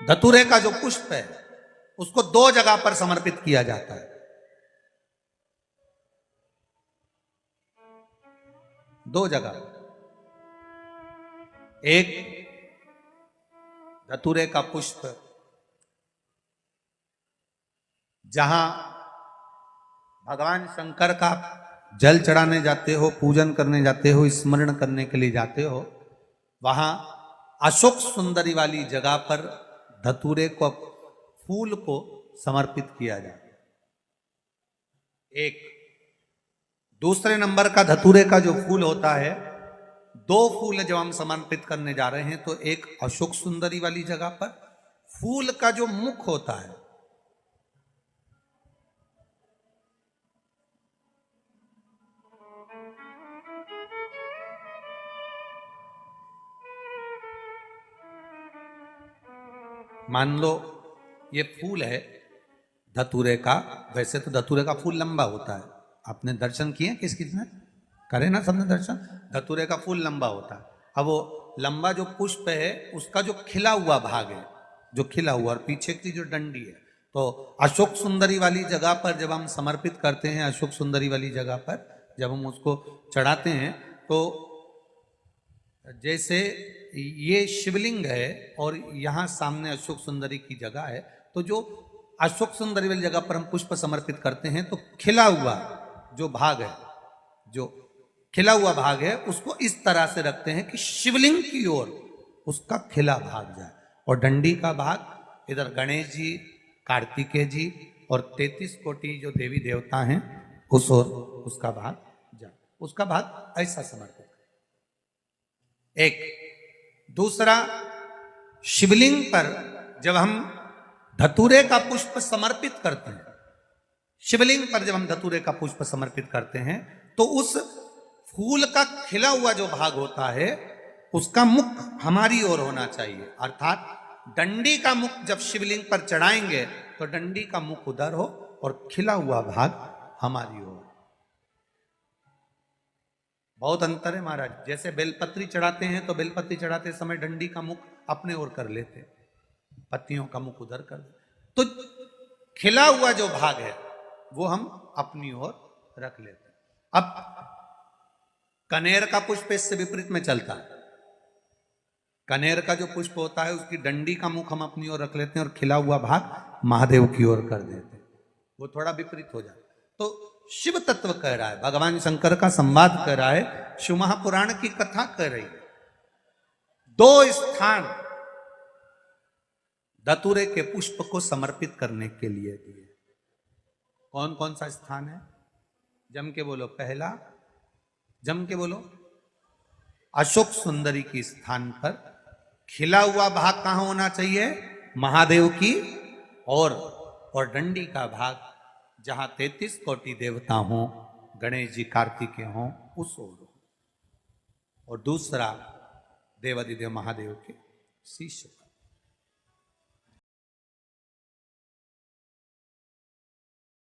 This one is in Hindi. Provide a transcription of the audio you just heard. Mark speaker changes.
Speaker 1: धतूरे का जो पुष्प है उसको दो जगह पर समर्पित किया जाता है। दो जगह, एक धतूरे का पुष्प जहां भगवान शंकर का जल चढ़ाने जाते हो, पूजन करने जाते हो, स्मरण करने के लिए जाते हो, वहां अशोक सुंदरी वाली जगह पर धतूरे को, फूल को समर्पित किया जाता है। एक दूसरे नंबर का धतूरे का जो फूल होता है, दो फूल जब हम समर्पित करने जा रहे हैं तो एक अशोक सुंदरी वाली जगह पर, फूल का जो मुख होता है मान लो ये फूल है धतूरे का। वैसे तो धतूरे का फूल लंबा होता है, आपने दर्शन किए किस किसने करे ना सबने दर्शन। धतूरे का फूल लंबा होता है। अब वो लंबा जो पुष्प है उसका जो खिला हुआ भाग है, जो खिला हुआ, और पीछे की जो डंडी है, तो अशोक सुंदरी वाली जगह पर जब हम समर्पित करते हैं, अशोक सुंदरी वाली जगह पर जब हम उसको चढ़ाते हैं, तो जैसे ये शिवलिंग है और यहाँ सामने अशोक सुंदरी की जगह है, तो जो अशोक सुंदरी वाली जगह पर हम पुष्प समर्पित करते हैं तो खिला हुआ जो भाग है, जो खिला हुआ भाग है, उसको इस तरह से रखते हैं कि शिवलिंग की ओर उसका खिला भाग जाए, और डंडी का भाग इधर गणेश जी, कार्तिकेय जी और 33 कोटि जो देवी देवता हैं उस ओर उसका भाग जाए, उसका भाग ऐसा समर्पित। एक दूसरा, शिवलिंग पर जब हम धतूरे का पुष्प समर्पित करते हैं, शिवलिंग पर जब हम धतूरे का पुष्प समर्पित करते हैं तो उस फूल का खिला हुआ जो भाग होता है उसका मुख हमारी ओर होना चाहिए। अर्थात डंडी का मुख जब शिवलिंग पर चढ़ाएंगे तो डंडी का मुख उधर हो और खिला हुआ भाग हमारी ओर। बहुत अंतर है महाराज। जैसे बेलपत्री चढ़ाते हैं तो बेलपत्री चढ़ाते समय डंडी का मुख अपने ओर कर लेते, पत्तियों का मुख उधर कर देते, तो खिला हुआ जो भाग है वो हम अपनी ओर रख लेते हैं। अब कनेर का पुष्प इससे विपरीत में चलता है। कनेर का जो पुष्प होता है उसकी डंडी का मुख हम अपनी ओर रख लेते हैं और खिला हुआ भाग महादेव की ओर कर देते हैं, वो थोड़ा विपरीत हो जाता है। तो शिव तत्व कह रहा है, भगवान शंकर का संवाद कह रहा है, शिव महापुराण की कथा कह रही है। दो स्थान धतूरे के पुष्प को समर्पित करने के लिए दिए। कौन कौन सा स्थान है? जम के बोलो। पहला, जम के बोलो। अशोक सुंदरी के स्थान पर खिला हुआ भाग कहां होना चाहिए? महादेव की और डंडी का भाग जहां 33 कोटि देवता हों, गणेश जी, कार्तिकेय हों, उस ओर। और दूसरा देवाधिदेव महादेव के शीश